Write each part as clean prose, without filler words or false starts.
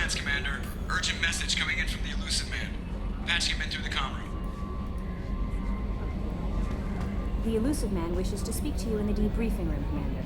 Coordinates, Commander. Urgent message coming in from the Elusive Man. Patching him in through the comm room. The Elusive Man wishes to speak to you in the debriefing room, Commander.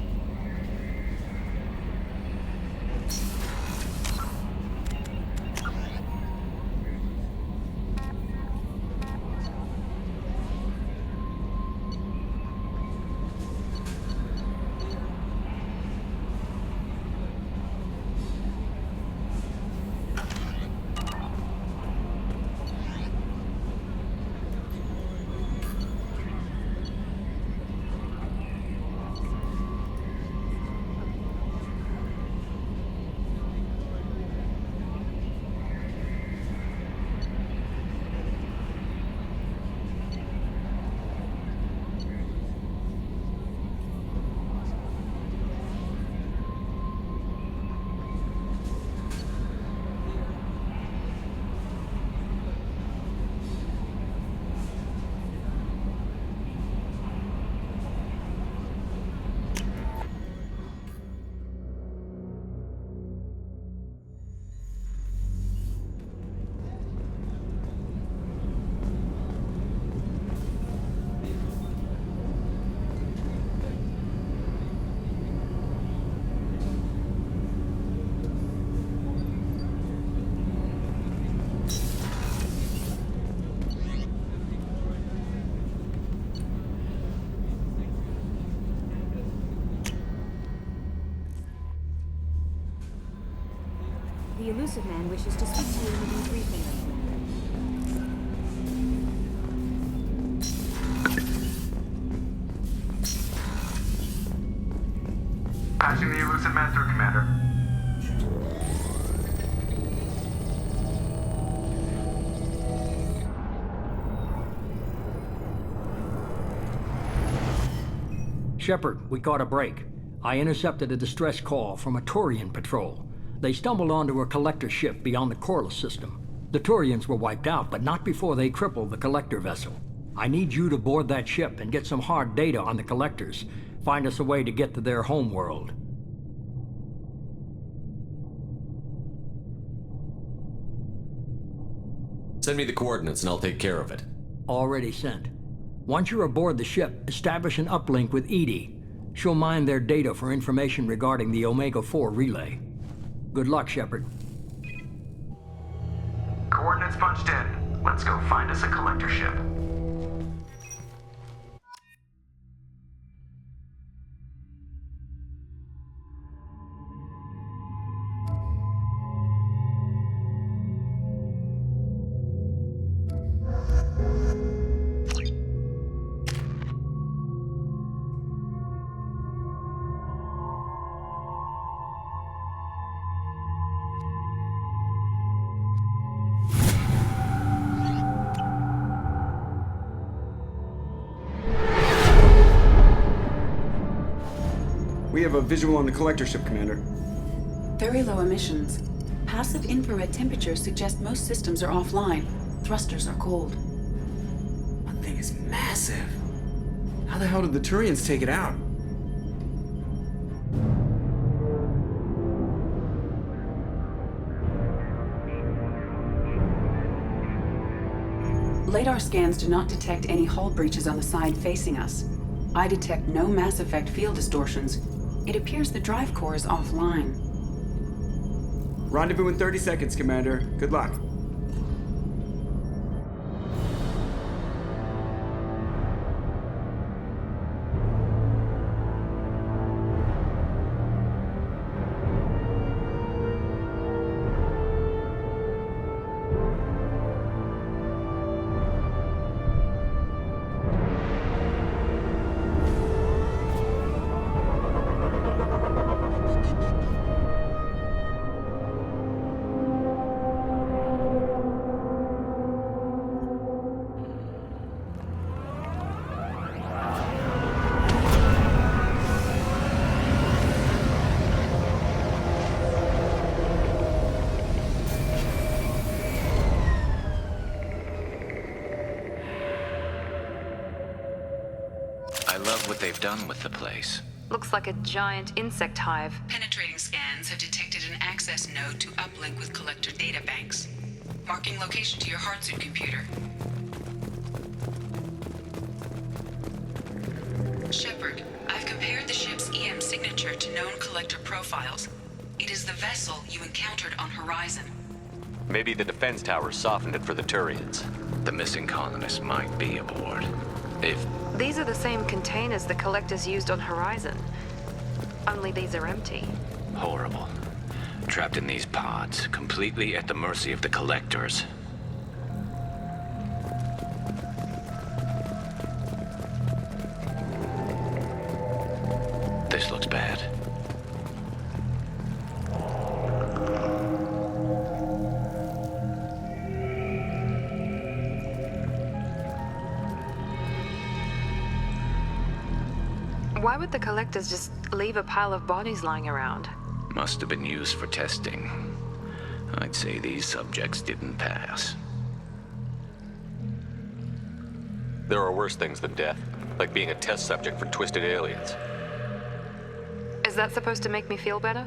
The Elusive Man wishes to speak to you in the debriefing room, Commander. Patching the Elusive Man through, Commander. Shepard, we caught a break. I intercepted a distress call from a Turian patrol. They stumbled onto a collector ship beyond the Corliss system. The Turians were wiped out, but not before they crippled the collector vessel. I need you to board that ship and get some hard data on the collectors. Find us a way to get to their home world. Send me the coordinates and I'll take care of it. Already sent. Once you're aboard the ship, establish an uplink with EDI. She'll mine their data for information regarding the Omega-4 relay. Good luck, Shepard. Coordinates punched in. Let's go find us a collector ship. We have a visual on the collector ship, Commander. Very low emissions. Passive infrared temperatures suggest most systems are offline. Thrusters are cold. That thing is massive. How the hell did the Turians take it out? Radar scans do not detect any hull breaches on the side facing us. I detect no mass effect field distortions. It appears the drive core is offline. Rendezvous in 30 seconds, Commander. Good luck. I love what they've done with the place. Looks like a giant insect hive. Penetrating scans have detected an access node to uplink with collector databanks. Marking location to your hardsuit computer. Shepard, I've compared the ship's EM signature to known collector profiles. It is the vessel you encountered on Horizon. Maybe the defense towers softened it for the Turians. The missing colonists might be aboard. If These are the same containers the collectors used on Horizon. Only these are empty. horrible. Trapped in these pods, completely at the mercy of the collectors. This looks bad. Why would the collectors just leave a pile of bodies lying around? Must have been used for testing. I'd say these subjects didn't pass. There are worse things than death, like being a test subject for twisted aliens. Is that supposed to make me feel better?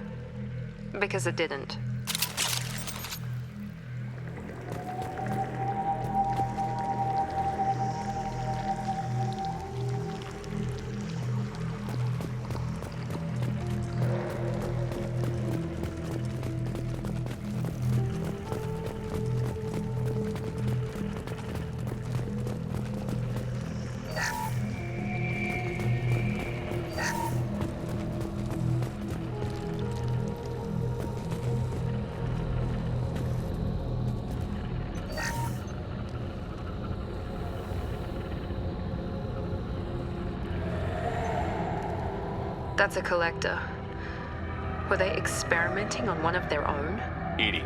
Because it didn't. That's a collector. Were they experimenting on one of their own? EDI,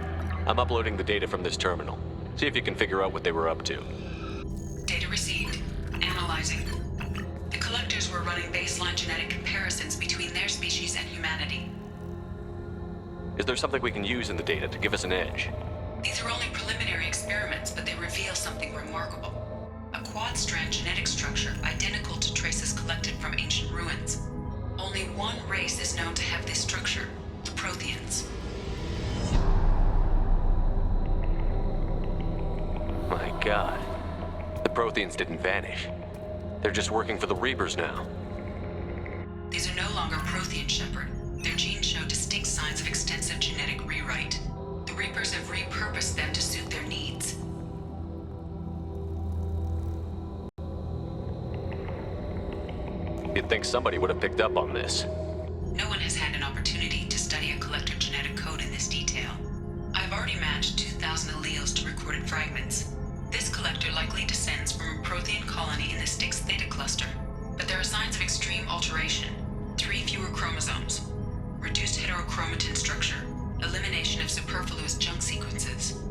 I'm uploading the data from this terminal. See if you can figure out what they were up to. Data received. Analyzing. The collectors were running baseline genetic comparisons between their species and humanity. Is there something we can use in the data to give us an edge? These are only preliminary experiments, but they reveal something remarkable. A quad-strand genetic structure identical to traces collected from ancient ruins. Only one race is known to have this structure, the Protheans. My God. The Protheans didn't vanish. They're just working for the Reapers now. These are no longer Prothean, Shepard. Their genes show distinct signs of extensive genetic rewrite. The Reapers have repurposed them to suit their needs. You'd think somebody would have picked up on this. No one has had an opportunity to study a collector genetic code in this detail. I've already matched 2,000 alleles to recorded fragments. This collector likely descends from a Prothean colony in the Styx Theta cluster, but there are signs of extreme alteration. 3 fewer chromosomes, reduced heterochromatin structure, elimination of superfluous junk sequences.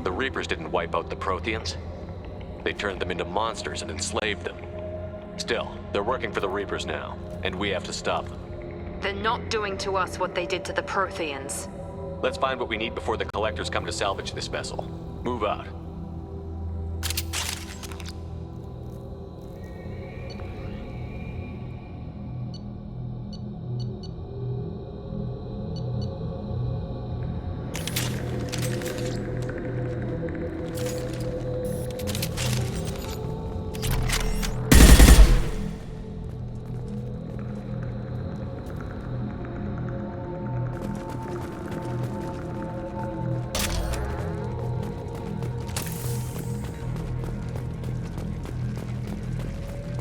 The Reapers didn't wipe out the Protheans. They turned them into monsters and enslaved them. Still, they're working for the Reapers now, and we have to stop them. They're not doing to us what they did to the Protheans. Let's find what we need before the collectors come to salvage this vessel. Move out.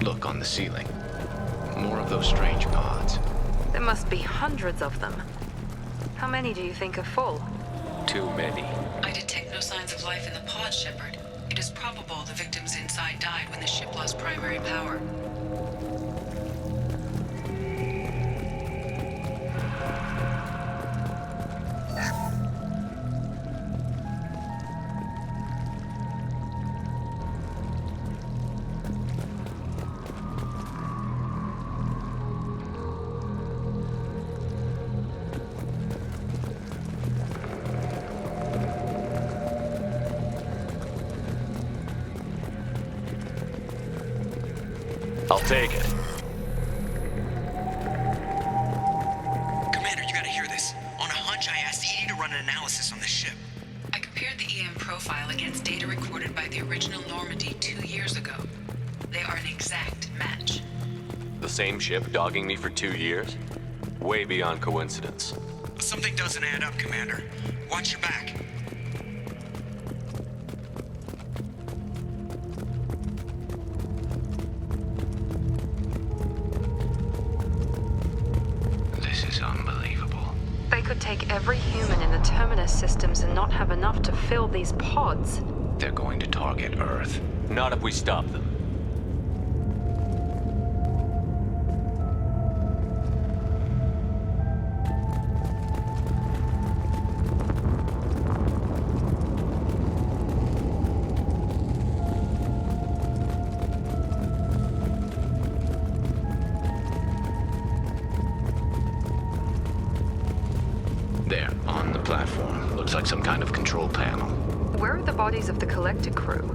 Look on the ceiling. More of those strange pods. There must be hundreds of them. How many do you think are full? Too many. I detect no signs of life in the pod, Shepard. It is probable the victims inside died when the ship lost primary power. I'll take it. Commander, you gotta hear this. On a hunch, I asked Edie to run an analysis on this ship. I compared the EM profile against data recorded by the original Normandy 2 years ago. They are an exact match. The same ship dogging me for 2 years? Way beyond coincidence. Something doesn't add up, Commander. Watch your back. This is unbelievable. They could take every human in the Terminus systems and not have enough to fill these pods. They're going to target Earth. Not if we stop them. There, on the platform. Looks like some kind of control panel. Where are the bodies of the Collector crew?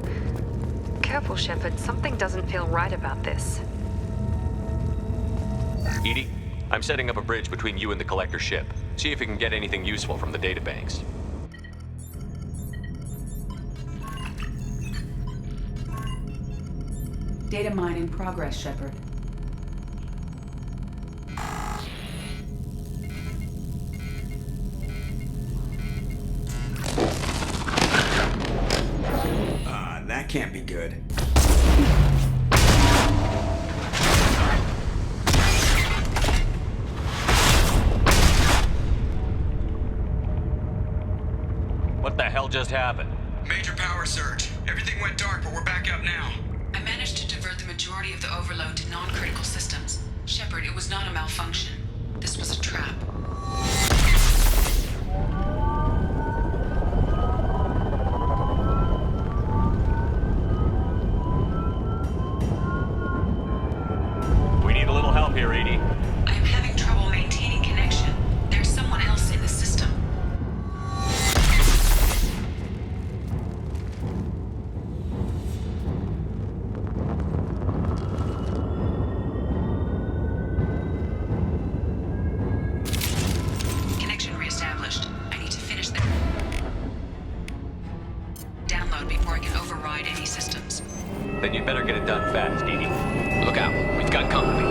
Careful, Shepard. Something doesn't feel right about this. Edie, I'm setting up a bridge between you and the Collector ship. See if you can get anything useful from the databanks. Data mine in progress, Shepard. That can't be good. What the hell just happened? Major power surge. Everything went dark, but we're back up now. I managed to divert the majority of the overload to non-critical systems. Shepard, it was not a malfunction. This was a trap. We need a little help here, Edie. I am having trouble maintaining connection. There's someone else in the system. Connection reestablished. I need to finish the download before I can override any systems. Then you'd better get it done fast, Edie. Look out, we've got company.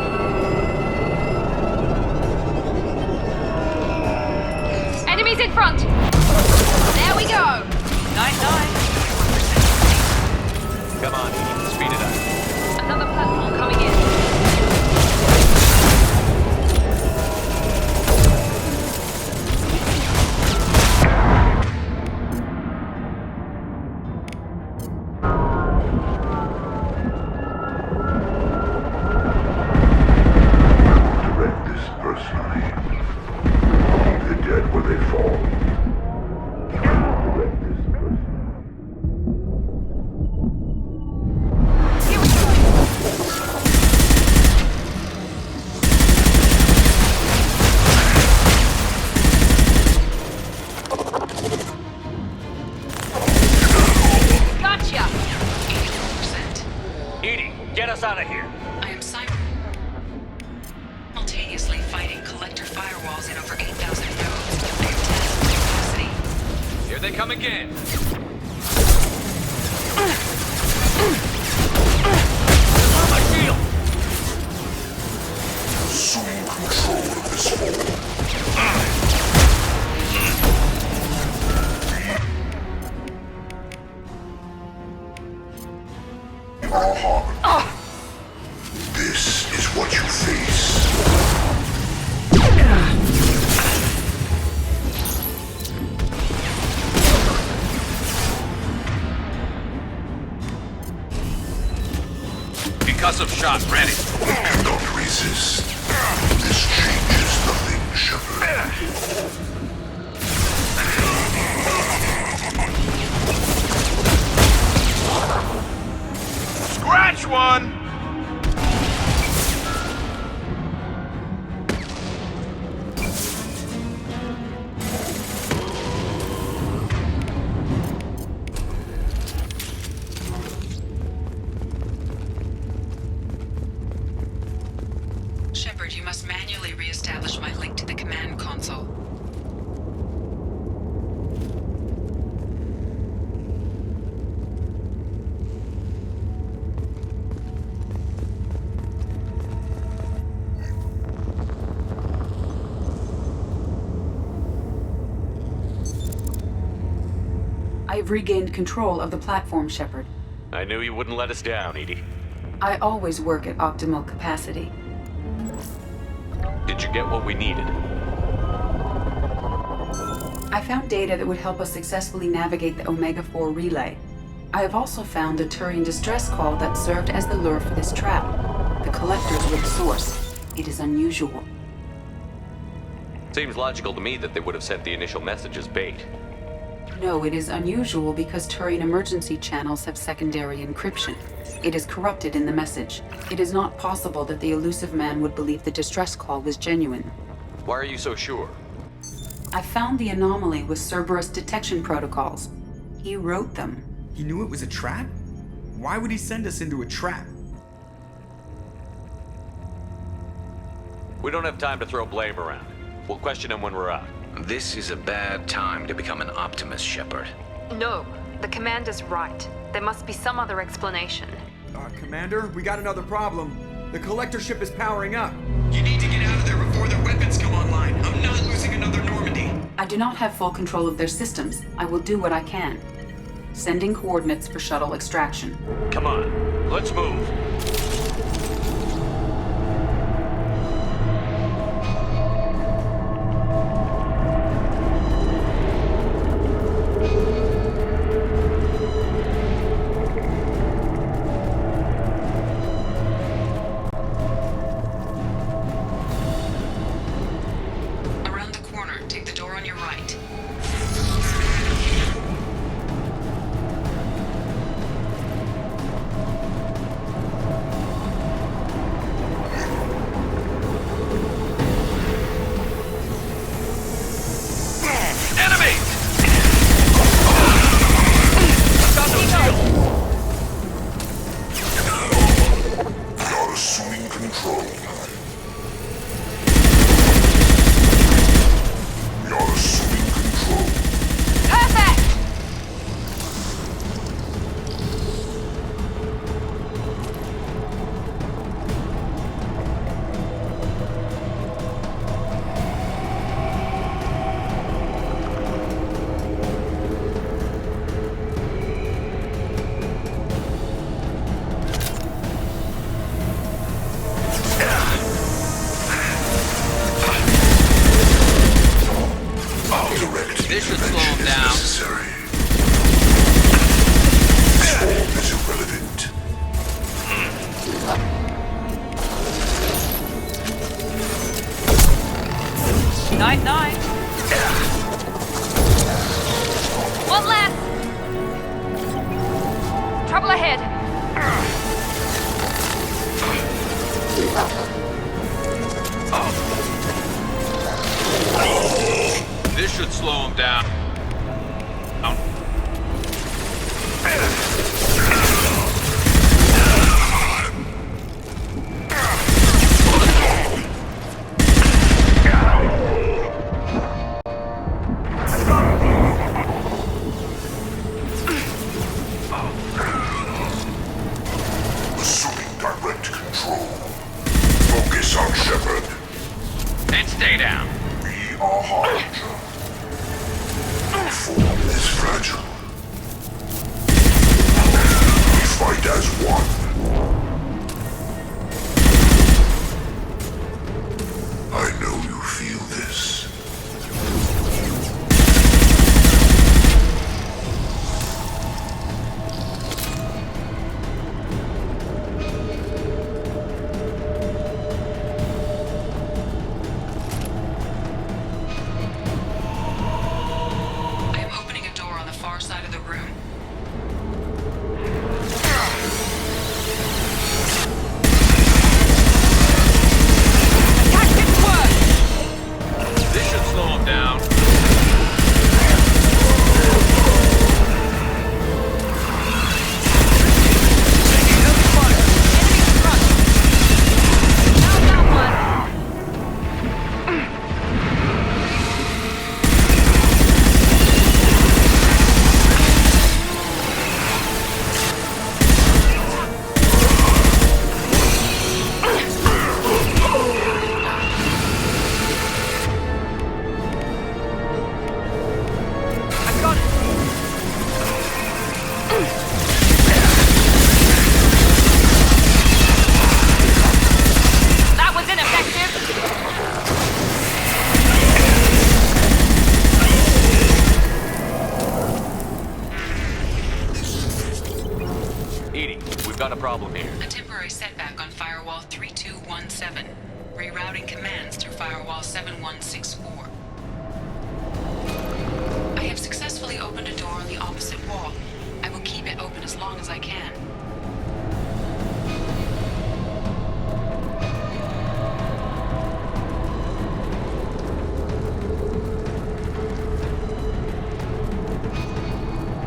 Enemies in front! There we go! Night. Come on, Edie. Speed it up. Another platform coming in. Direct this personally. Leave the dead where they fall. Direct this personally. Gotcha! 84%. Edie, get us out of here. I am simultaneously fighting collector firewalls in over 8,000 nodes. I am tasked with capacity. Here they come again. My shield! Assume control of this form. All this is what you face. Concussive shot ready. Cannot resist. This changes nothing, Shepard. Scratch one! successfully re-established my link to the command console. I've regained control of the platform, Shepard. I knew you wouldn't let us down, Edie. I always work at optimal capacity. Did you get what we needed? I found data that would help us successfully navigate the Omega-4 relay. I have also found a Turian distress call that served as the lure for this trap. The collectors were the source. It is unusual. Seems logical to me that they would have sent the initial message as bait. No, it is unusual because Turian emergency channels have secondary encryption. It is corrupted in the message. It is not possible that the Illusive Man would believe the distress call was genuine. Why are you so sure? I found the anomaly with Cerberus detection protocols. He wrote them. He knew it was a trap? Why would he send us into a trap? We don't have time to throw blame around. We'll question him when we're out. This is a bad time to become an optimist, Shepard. No, the commander's right. There must be some other explanation. Commander, we got another problem. The collector ship is powering up. You need to get out of there before their weapons come online. I'm not losing another Normandy. I do not have full control of their systems. I will do what I can. Sending coordinates for shuttle extraction. Come on, let's move. Around the corner, take the door on your right. You're assuming control. You're assuming control. Perfect! I'll direct This should slow intervention him if down. necessary. Swarm is irrelevant. Night, night. One left. Trouble ahead. This should slow him down. Assuming direct control. Focus on Shepard. And stay down. Be our harbinger. Our form is fragile. We fight as one. I know you feel this. Edie, we've got a problem here. A temporary setback on Firewall 3217. Rerouting commands through Firewall 7164. I have successfully opened a door on the opposite wall. I will keep it open as long as I can.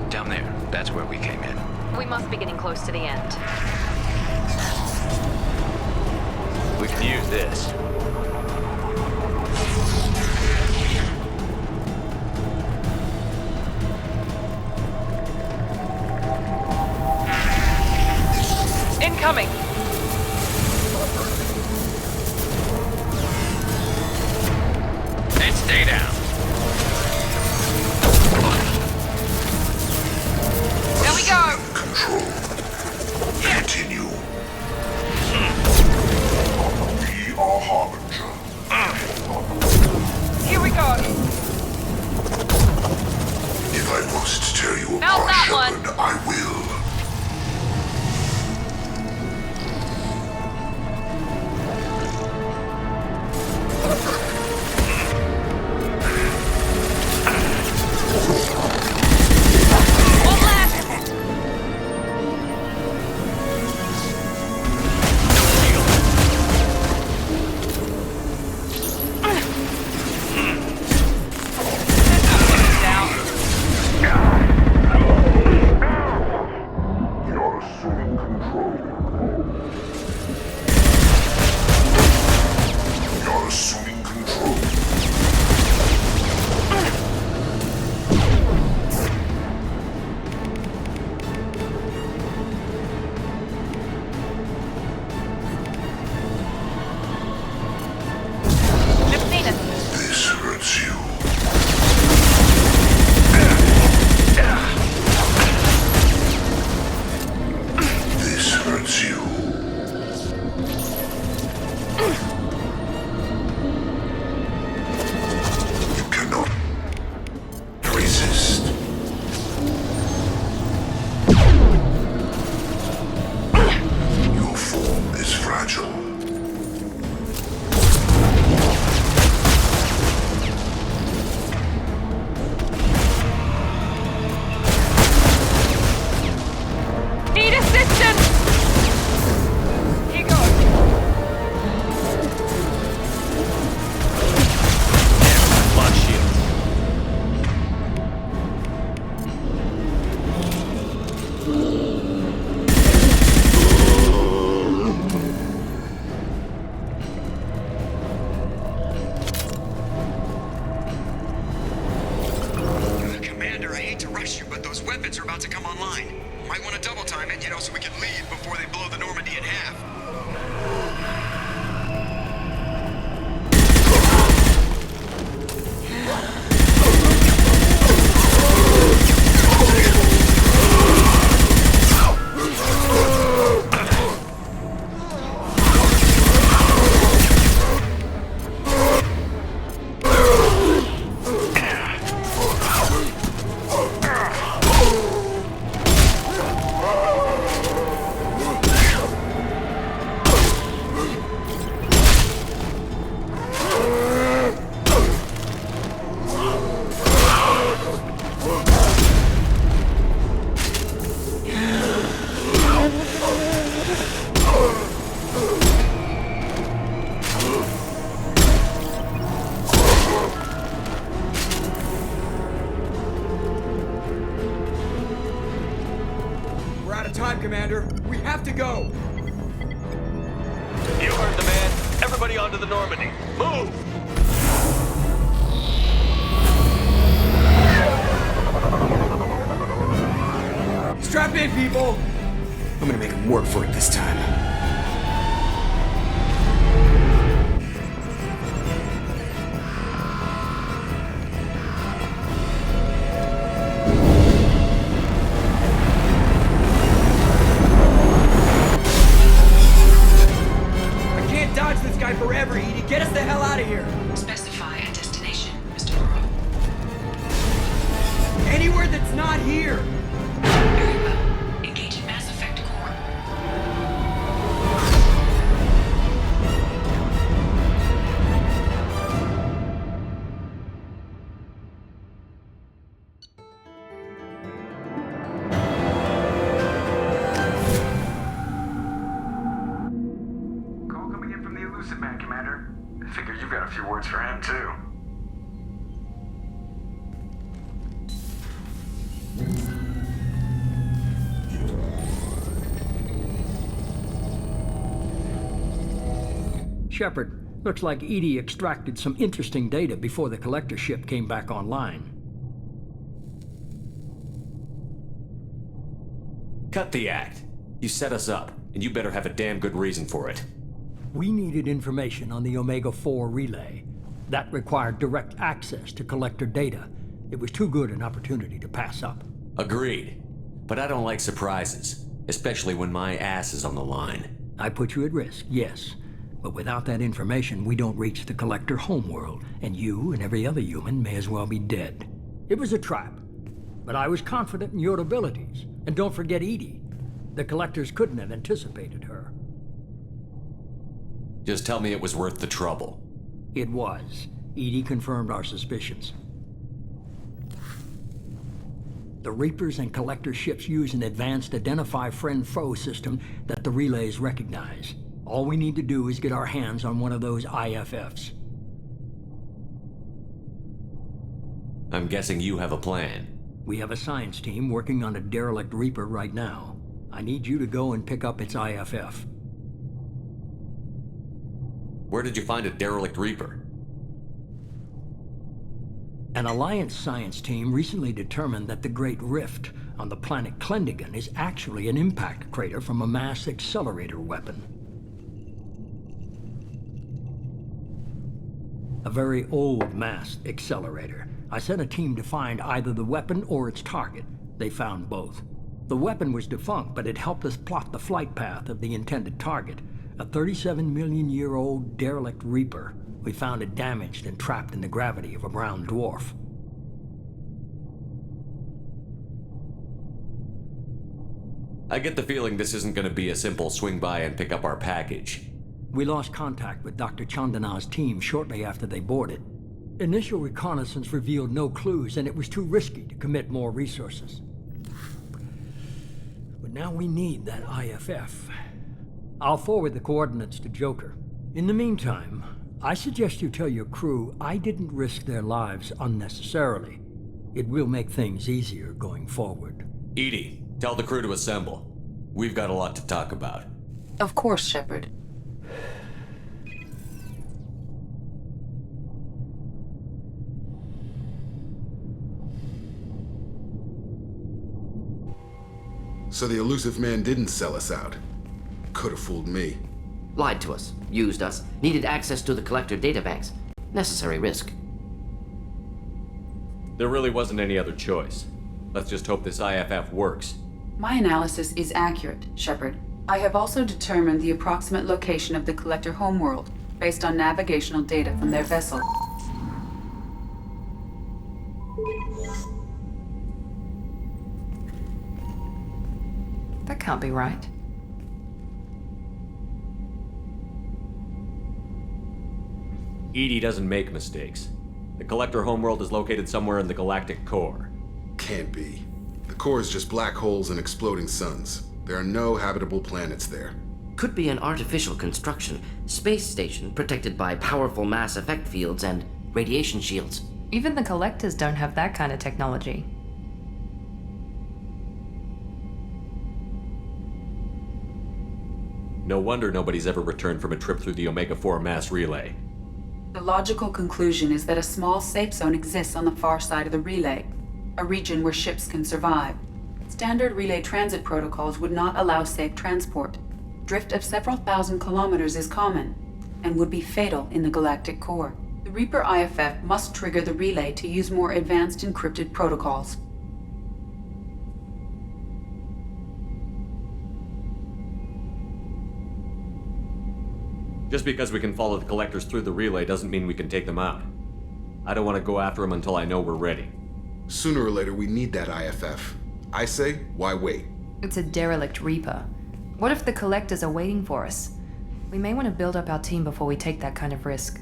Down there. That's where we came in. We must be getting close to the end. We can use this. Incoming! And stay down. There we go! Control. Continue. We are Harbinger. Here we go! If I must tear you Mount apart, that one. Shepard, I will. One left! You're assuming control. You're assuming control. I've seen it. This hurts you. This hurts you. You cannot resist. Your form is fragile. Need assistance! Here goes. Launch shield. Commander, I hate to rush you, but those weapons are about to come online. Might want to double time it, so we can leave before they blow the Normandy in half. We're out of time, Commander. We have to go. You heard the man. Everybody onto the Normandy. Move! Strap in, people. I'm gonna make them work for it this time. I can't dodge this guy forever, Edie. Get us the hell out of here. Specify a destination, Mr. Burrow. Anywhere that's not here. Very well. Engage in Mass Effect Core got a few words for him, too. Shepard, looks like EDI extracted some interesting data before the collector ship came back online. Cut the act. You set us up, and you better have a damn good reason for it. We needed information on the Omega-4 relay. That required direct access to collector data. It was too good an opportunity to pass up. Agreed. But I don't like surprises, especially when my ass is on the line. I put you at risk, yes. But without that information, we don't reach the collector homeworld, and you and every other human may as well be dead. It was a trap, but I was confident in your abilities. And don't forget EDI. The collectors couldn't have anticipated her. Just tell me it was worth the trouble. It was. EDI confirmed our suspicions. The Reapers and collector ships use an advanced Identify Friend-Foe system that the relays recognize. All we need to do is get our hands on one of those IFFs. I'm guessing you have a plan. We have a science team working on a derelict Reaper right now. I need you to go and pick up its IFF. Where did you find a derelict Reaper? An Alliance science team recently determined that the Great Rift on the planet Klendigan is actually an impact crater from a mass accelerator weapon. A very old mass accelerator. I sent a team to find either the weapon or its target. They found both. The weapon was defunct, but it helped us plot the flight path of the intended target, a 37-million-year-old derelict Reaper. We found it damaged and trapped in the gravity of a brown dwarf. I get the feeling this isn't going to be a simple swing by and pick up our package. We lost contact with Dr. Chandana's team shortly after they boarded. Initial reconnaissance revealed no clues, and it was too risky to commit more resources. But now we need that IFF. I'll forward the coordinates to Joker. In the meantime, I suggest you tell your crew I didn't risk their lives unnecessarily. It will make things easier going forward. EDI, tell the crew to assemble. We've got a lot to talk about. Of course, Shepard. So the elusive man didn't sell us out. Could have fooled me. Lied to us, used us, needed access to the collector databanks. Necessary risk. There really wasn't any other choice. Let's just hope this IFF works. My analysis is accurate, Shepard. I have also determined the approximate location of the collector homeworld based on navigational data from their vessel. That can't be right. EDI doesn't make mistakes. The collector homeworld is located somewhere in the galactic core. Can't be. The core is just black holes and exploding suns. There are no habitable planets there. Could be an artificial construction, space station protected by powerful mass effect fields and radiation shields. Even the collectors don't have that kind of technology. No wonder nobody's ever returned from a trip through the Omega-4 mass relay. The logical conclusion is that a small safe zone exists on the far side of the relay, a region where ships can survive. Standard relay transit protocols would not allow safe transport. Drift of several thousand kilometers is common, and would be fatal in the galactic core. The Reaper IFF must trigger the relay to use more advanced encrypted protocols. Just because we can follow the collectors through the relay doesn't mean we can take them out. I don't want to go after them until I know we're ready. Sooner or later, we need that IFF. I say, why wait? It's a derelict Reaper. What if the collectors are waiting for us? We may want to build up our team before we take that kind of risk.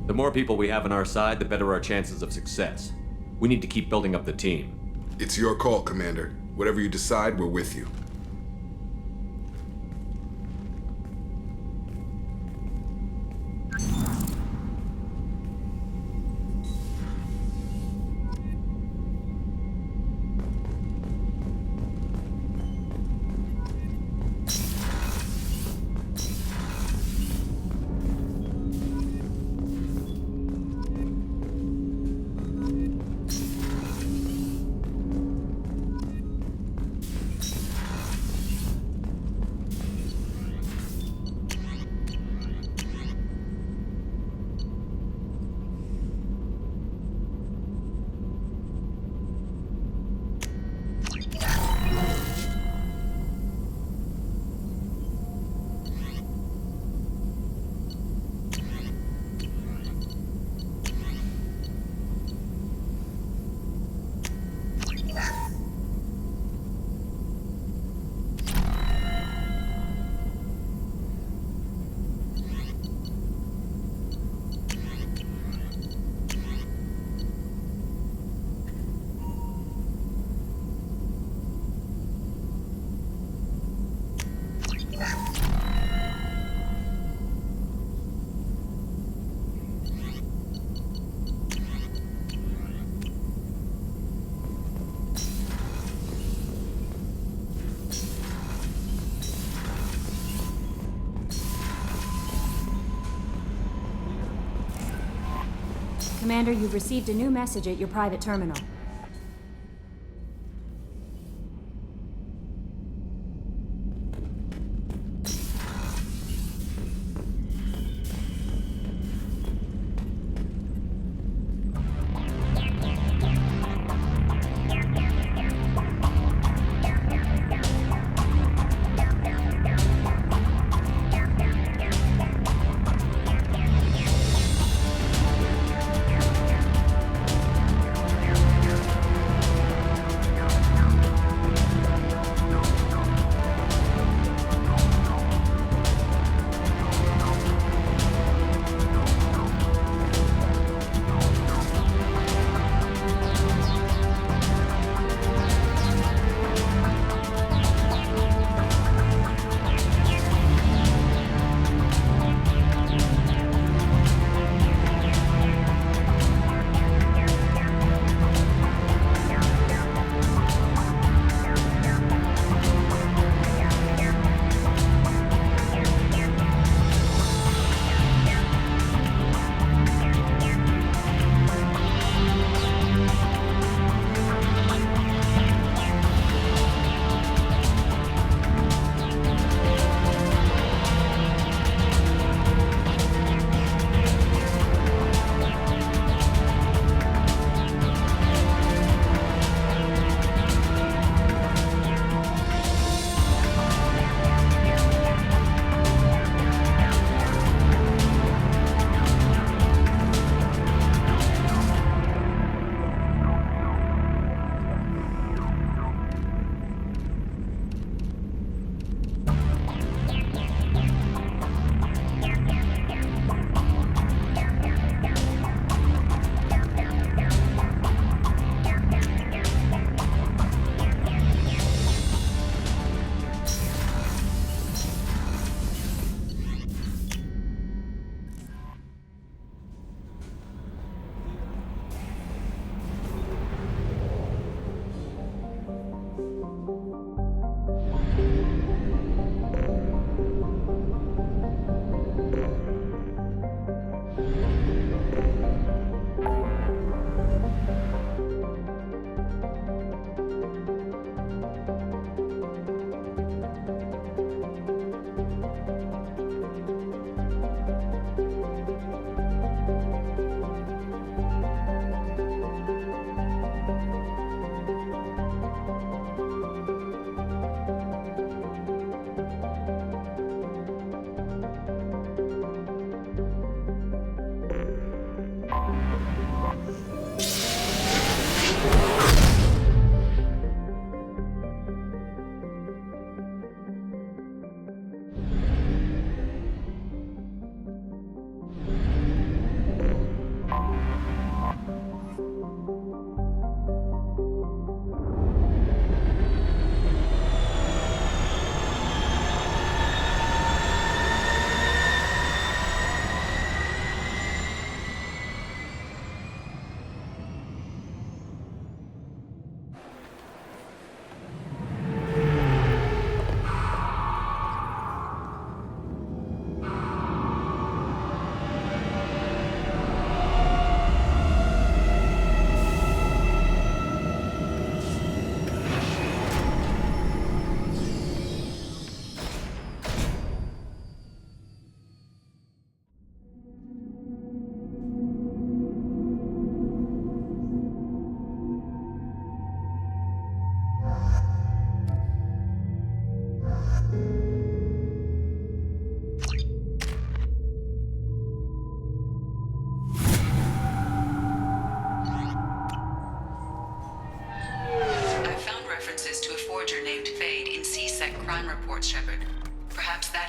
The more people we have on our side, the better our chances of success. We need to keep building up the team. It's your call, Commander. Whatever you decide, we're with you. Commander, you've received a new message at your private terminal.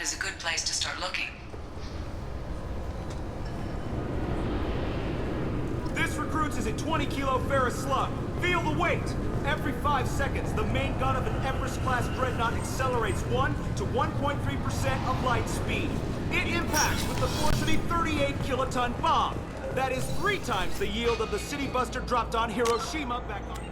is a good place to start looking. This recruits is a 20-kilo ferrous slug. Feel the weight! Every 5 seconds, the main gun of an Everest-class dreadnought accelerates 1 to 1.3% of light speed. It impacts with the force of a 38-kiloton bomb. That is 3 times the yield of the City Buster dropped on Hiroshima back on...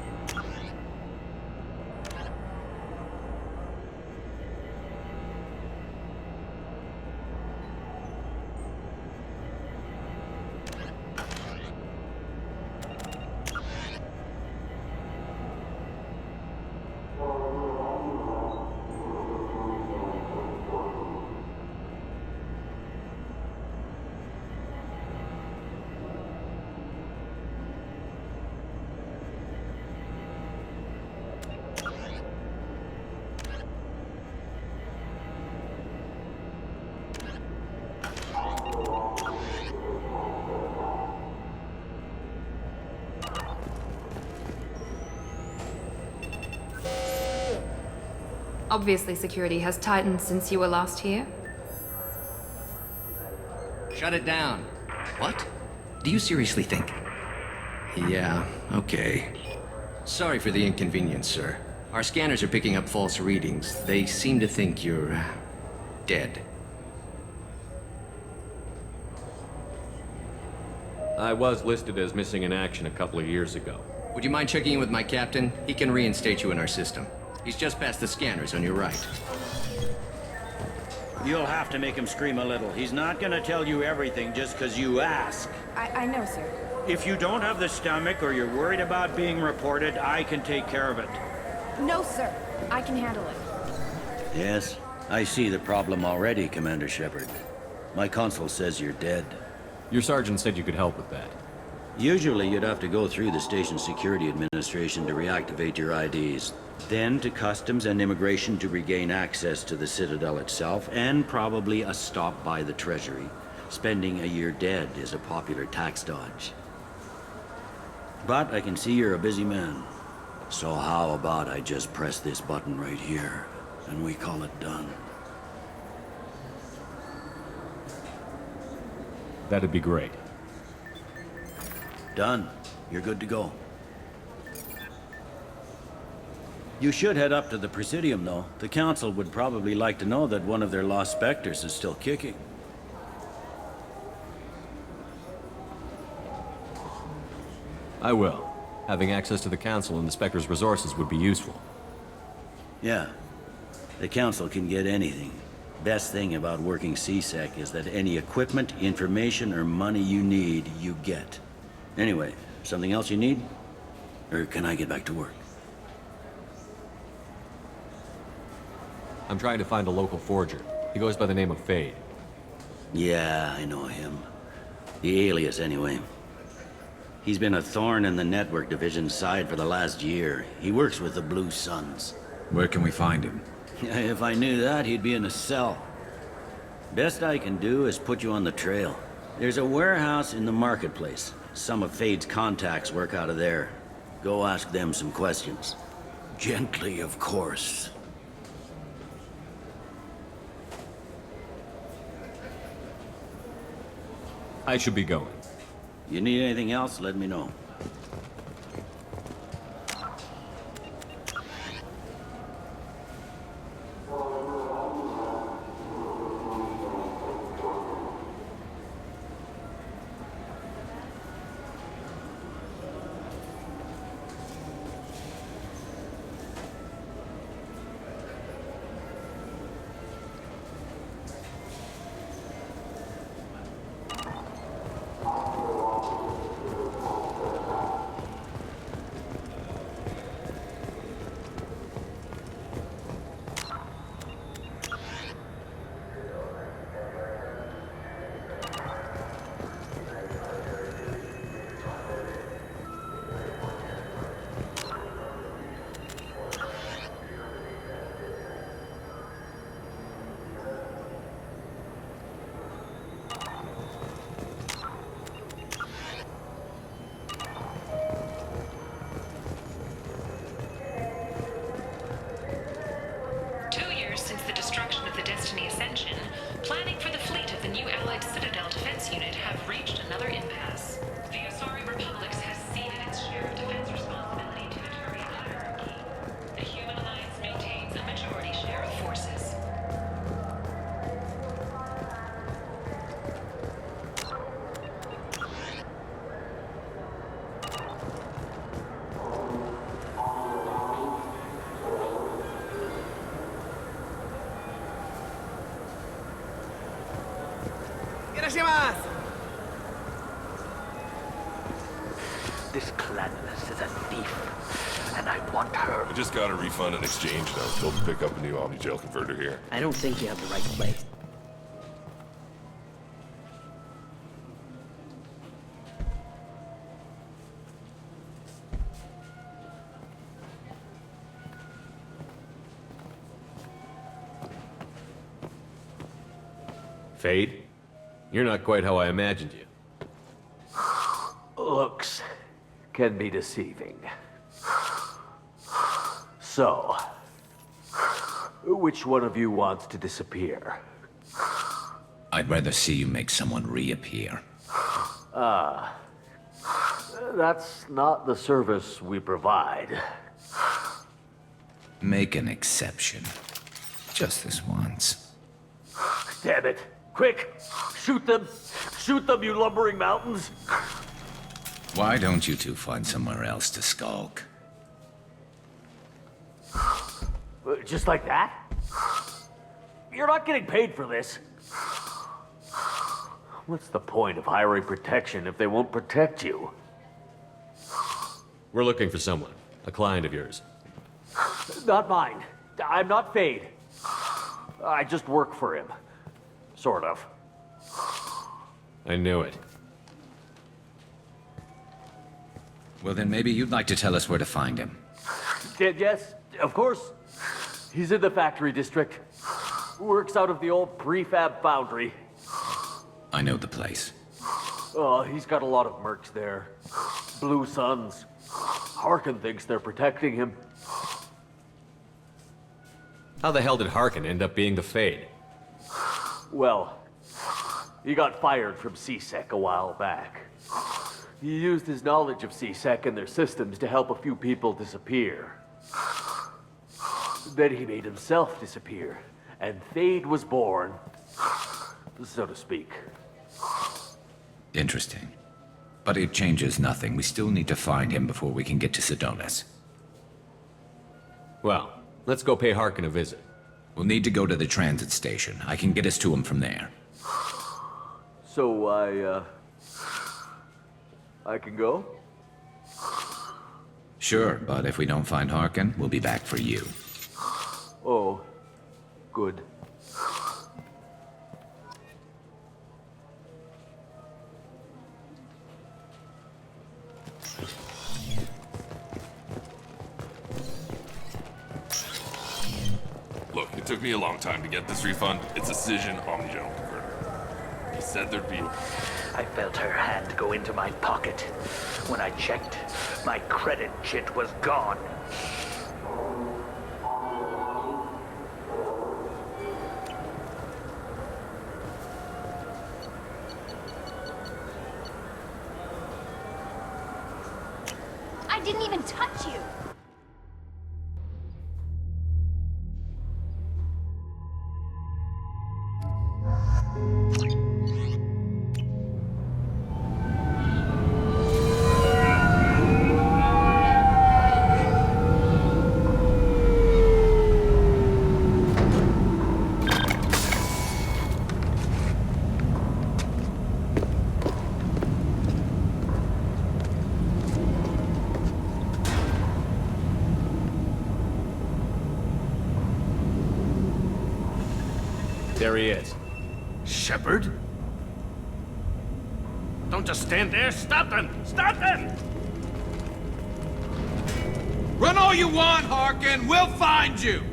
Obviously, security has tightened since you were last here. Shut it down. What? Do you seriously think? Yeah, okay. Sorry for the inconvenience, sir. Our scanners are picking up false readings. They seem to think you're dead. I was listed as missing in action a couple of years ago. Would you mind checking in with my captain? He can reinstate you in our system. He's just past the scanners on your right. You'll have to make him scream a little. He's not gonna tell you everything just because you ask. I know, sir. If you don't have the stomach or you're worried about being reported, I can take care of it. No, sir. I can handle it. Yes, I see the problem already, Commander Shepard. My consul says you're dead. Your sergeant said you could help with that. Usually you'd have to go through the station security administration to reactivate your IDs. Then to customs and immigration to regain access to the Citadel itself, and probably a stop by the Treasury. Spending a year dead is a popular tax dodge. But I can see you're a busy man. So how about I just press this button right here, and we call it done? That'd be great. Done. You're good to go. You should head up to the Presidium, though. The Council would probably like to know that one of their lost Spectres is still kicking. I will. Having access to the Council and the Spectre's resources would be useful. Yeah. The Council can get anything. Best thing about working C-Sec is that any equipment, information, or money you need, you get. Anyway, something else you need? Or can I get back to work? I'm trying to find a local forger. He goes by the name of Fade. Yeah, I know him. The alias, anyway. He's been a thorn in the network division's side for the last year. He works with the Blue Suns. Where can we find him? If I knew that, he'd be in a cell. Best I can do is put you on the trail. There's a warehouse in the marketplace. Some of Fade's contacts work out of there. Go ask them some questions. Gently, of course. I should be going. You need anything else, let me know. This Clannis is a thief, and I want her. I just got a refund in exchange, and I was told to pick up a new Omni-Gel converter here. I don't think you have the right place. Fade? You're not quite how I imagined you. Looks can be deceiving. So, Which one of you wants to disappear? I'd rather see you make someone reappear. Ah. That's not the service we provide. Make an exception. Just this once. Damn it. Quick! Shoot them! Shoot them, you lumbering mountains! Why don't you two find somewhere else to skulk? Just like that? You're not getting paid for this. What's the point of hiring protection if they won't protect you? We're looking for someone. A client of yours. Not mine. I'm not Fade. I just work for him. Sort of. I knew it. Well, then maybe you'd like to tell us where to find him. Yes, of course. He's in the factory district. Works out of the old prefab foundry. I know the place. Oh, he's got a lot of mercs there. Blue Suns. Harkin thinks they're protecting him. How the hell did Harkin end up being the Fade? Well, he got fired from CSEC a while back. He used his knowledge of CSEC and their systems to help a few people disappear. Then he made himself disappear, and Fade was born, so to speak. Interesting. But it changes nothing. We still need to find him before we can get to Sedonis. Well, let's go pay Harkin a visit. We'll need to go to the transit station. I can get us to him from there. So I can go? Sure, but if we don't find Harkin, we'll be back for you. Oh, good. Look, it took me a long time to get this refund. It's a Cision Omnigenal converter. He said there'd be... I felt her hand go into my pocket. When I checked, my credit chit was gone. I didn't even touch you! There he is. Shepard? Don't just stand there. Stop them! Stop them! Run all you want, Harkin. We'll find you.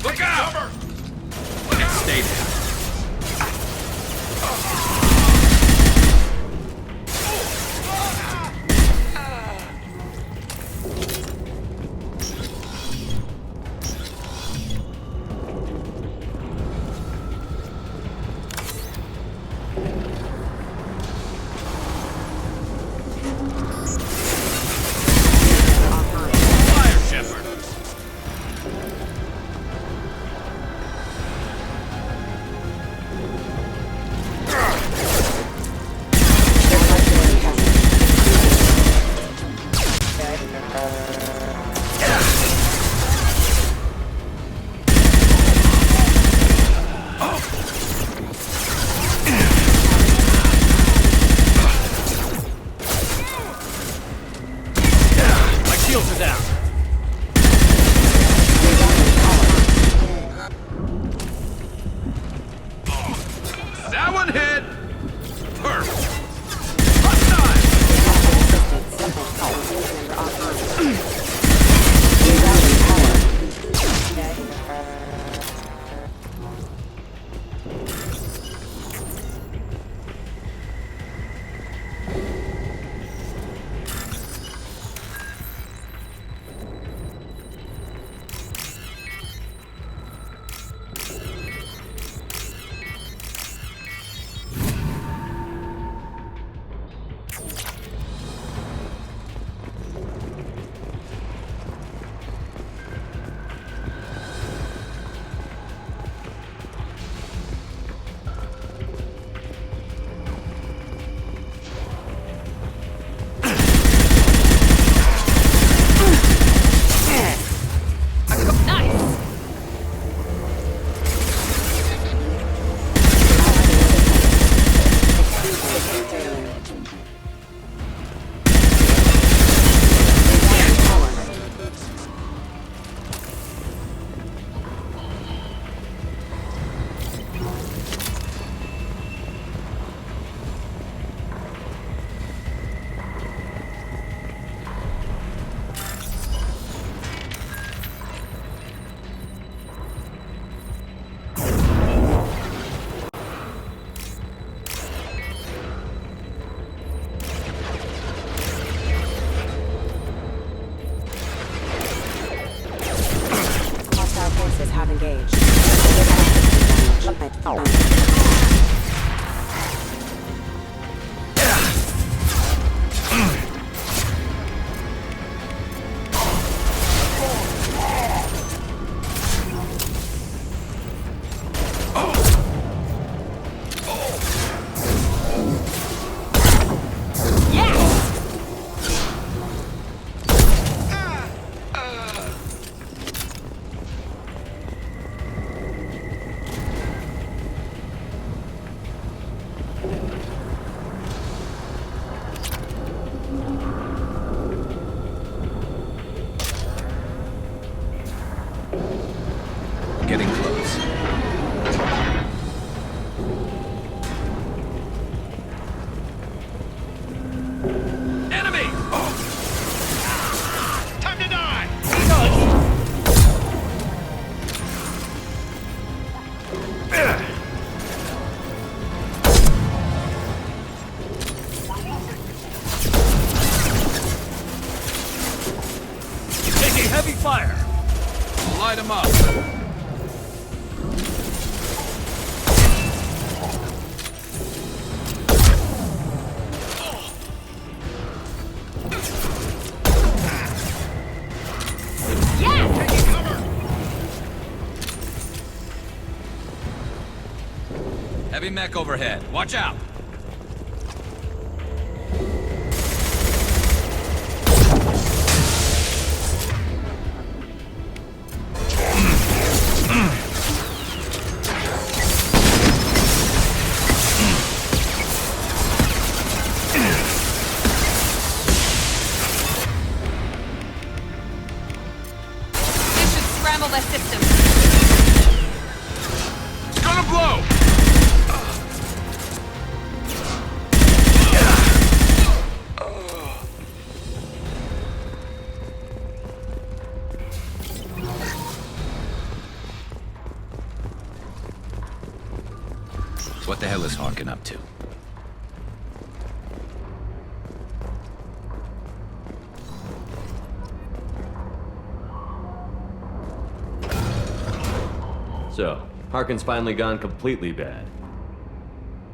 Look out! Stay there. Enemy! Time to die! Taking heavy fire! Light him up! Heavy mech overhead. Watch out! This should scramble their system. It's gonna blow! What the hell is Harkin up to? So, Harkin's finally gone completely bad.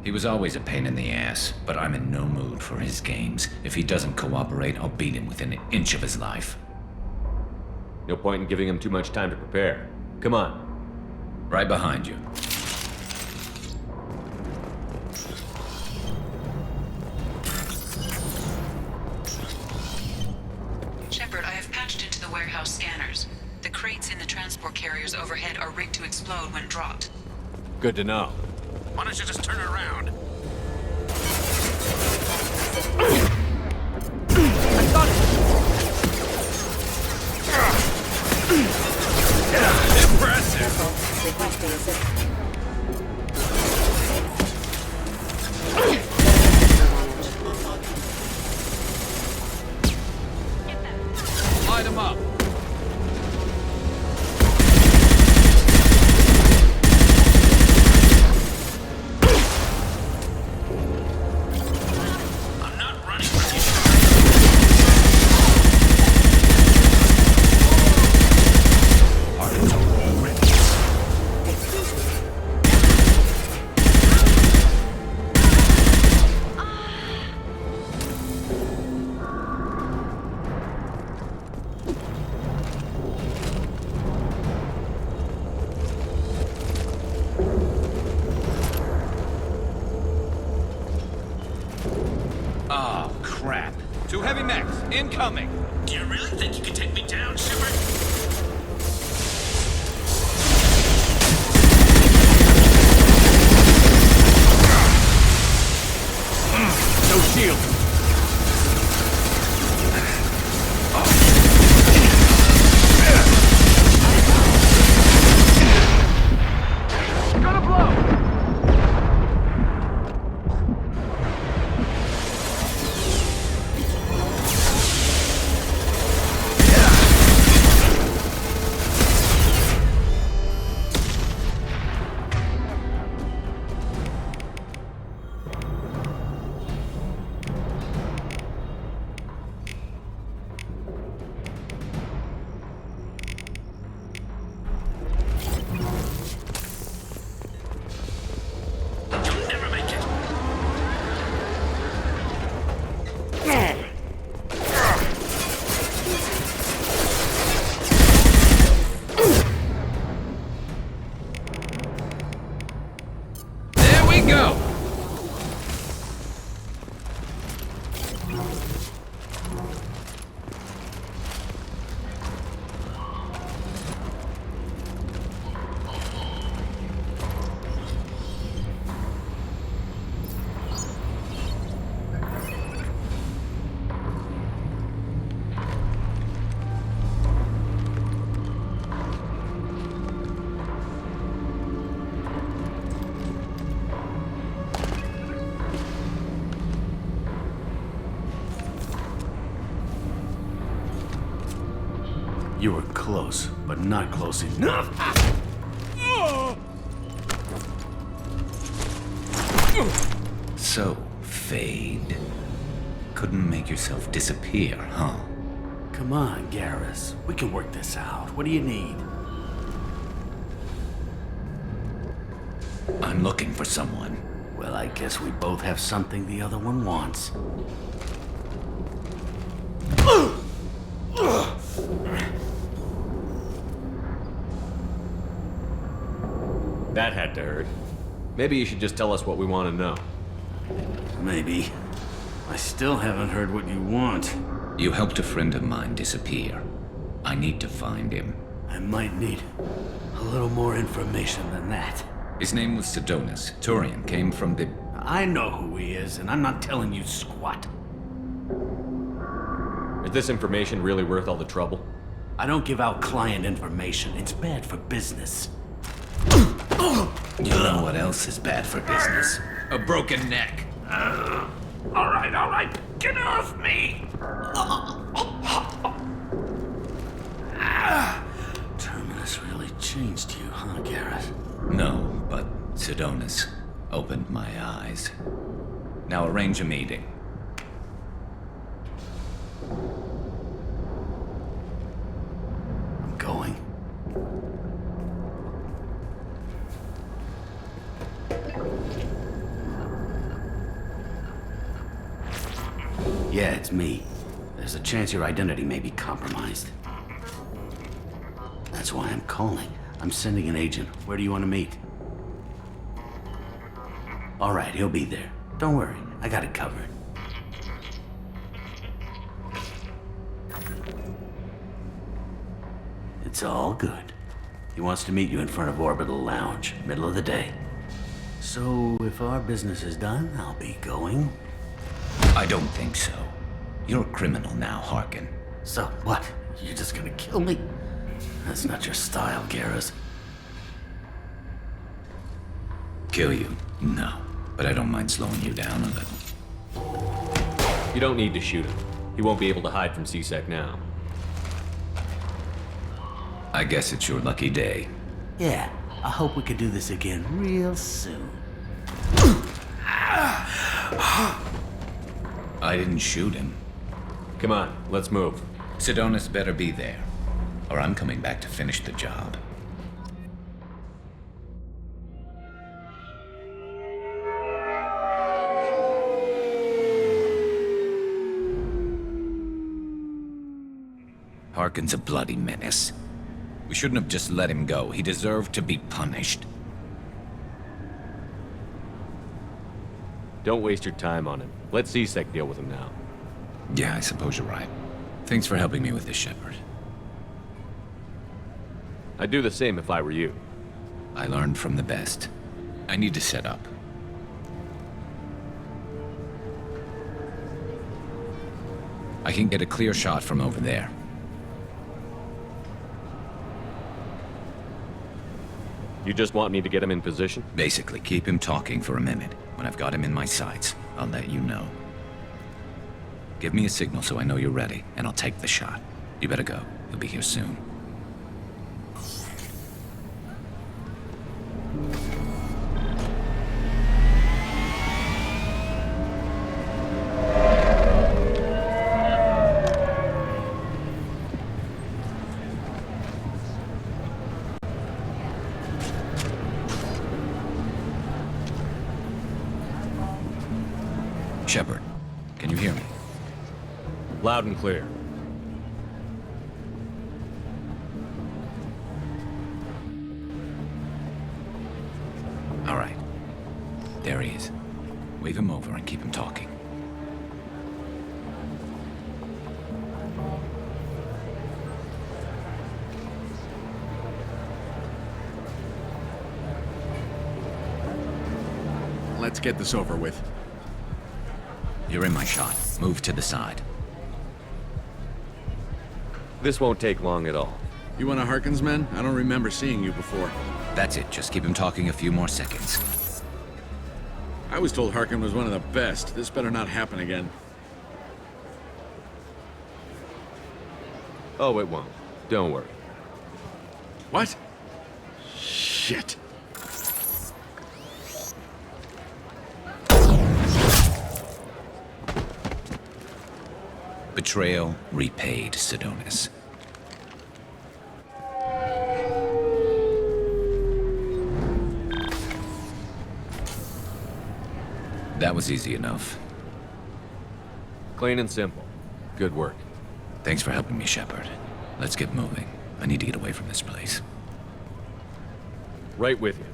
He was always a pain in the ass, but I'm in no mood for his games. If he doesn't cooperate, I'll beat him within an inch of his life. No point in giving him too much time to prepare. Come on. Right behind you. Shepard, I have patched into the warehouse scanners. The crates in the transport carriers overhead are rigged to explode when dropped. Good to know. Why don't you just turn around? I got it! Impressive! Requesting assistance. Light him up! I'm not running from you. Harkin's already. Oh, crap. Two heavy mechs, incoming! Do you really think you can take me down, Shepard? No shield! Gonna blow! You were close, but not close enough. So, Fade. Couldn't make yourself disappear, huh? Come on, Garrus. We can work this out. What do you need? I'm looking for someone. Well, I guess we both have something the other one wants. That had to hurt. Maybe you should just tell us what we want to know. Maybe. I still haven't heard what you want. You helped a friend of mine disappear. I need to find him. I might need a little more information than that. His name was Sidonus. Turian came from the... I know who he is, and I'm not telling you squat. Is this information really worth all the trouble? I don't give out client information. It's bad for business. You know what else is bad for business? A broken neck. All right. Get off me! Terminus really changed you, huh, Garrus? No, but Sidonus opened my eyes. Now arrange a meeting. I'm going. Yeah, it's me. There's a chance your identity may be compromised. That's why I'm calling. I'm sending an agent. Where do you want to meet? All right, he'll be there. Don't worry, I got it covered. It's all good. He wants to meet you in front of Orbital Lounge, middle of the day. So, if our business is done, I'll be going. I don't think so. You're a criminal now, Harkin. So, what? You're just gonna kill me? That's not your style, Garrus. Kill you? No. But I don't mind slowing you down a little. You don't need to shoot him. He won't be able to hide from C-Sec now. I guess it's your lucky day. Yeah, I hope we could do this again real soon. I didn't shoot him. Come on, let's move. Sidonus better be there, or I'm coming back to finish the job. Harkin's a bloody menace. We shouldn't have just let him go. He deserved to be punished. Don't waste your time on him. Let C-Sec deal with him now. Yeah, I suppose you're right. Thanks for helping me with this, Shepard. I'd do the same if I were you. I learned from the best. I need to set up. I can get a clear shot from over there. You just want me to get him in position? Basically, keep him talking for a minute. When I've got him in my sights, I'll let you know. Give me a signal so I know you're ready, and I'll take the shot. You better go. He'll be here soon. Shepard, can you hear me? Loud and clear. All right. There he is. Wave him over and keep him talking. Let's get this over with. You're in my shot. Move to the side. This won't take long at all. You one of Harkin's men? I don't remember seeing you before. That's it. Just keep him talking a few more seconds. I was told Harkin was one of the best. This better not happen again. Oh, it won't. Don't worry. What? Shit. Betrayal repaid, Sidonis. That was easy enough. Clean and simple. Good work. Thanks for helping me, Shepard. Let's get moving. I need to get away from this place. Right with you.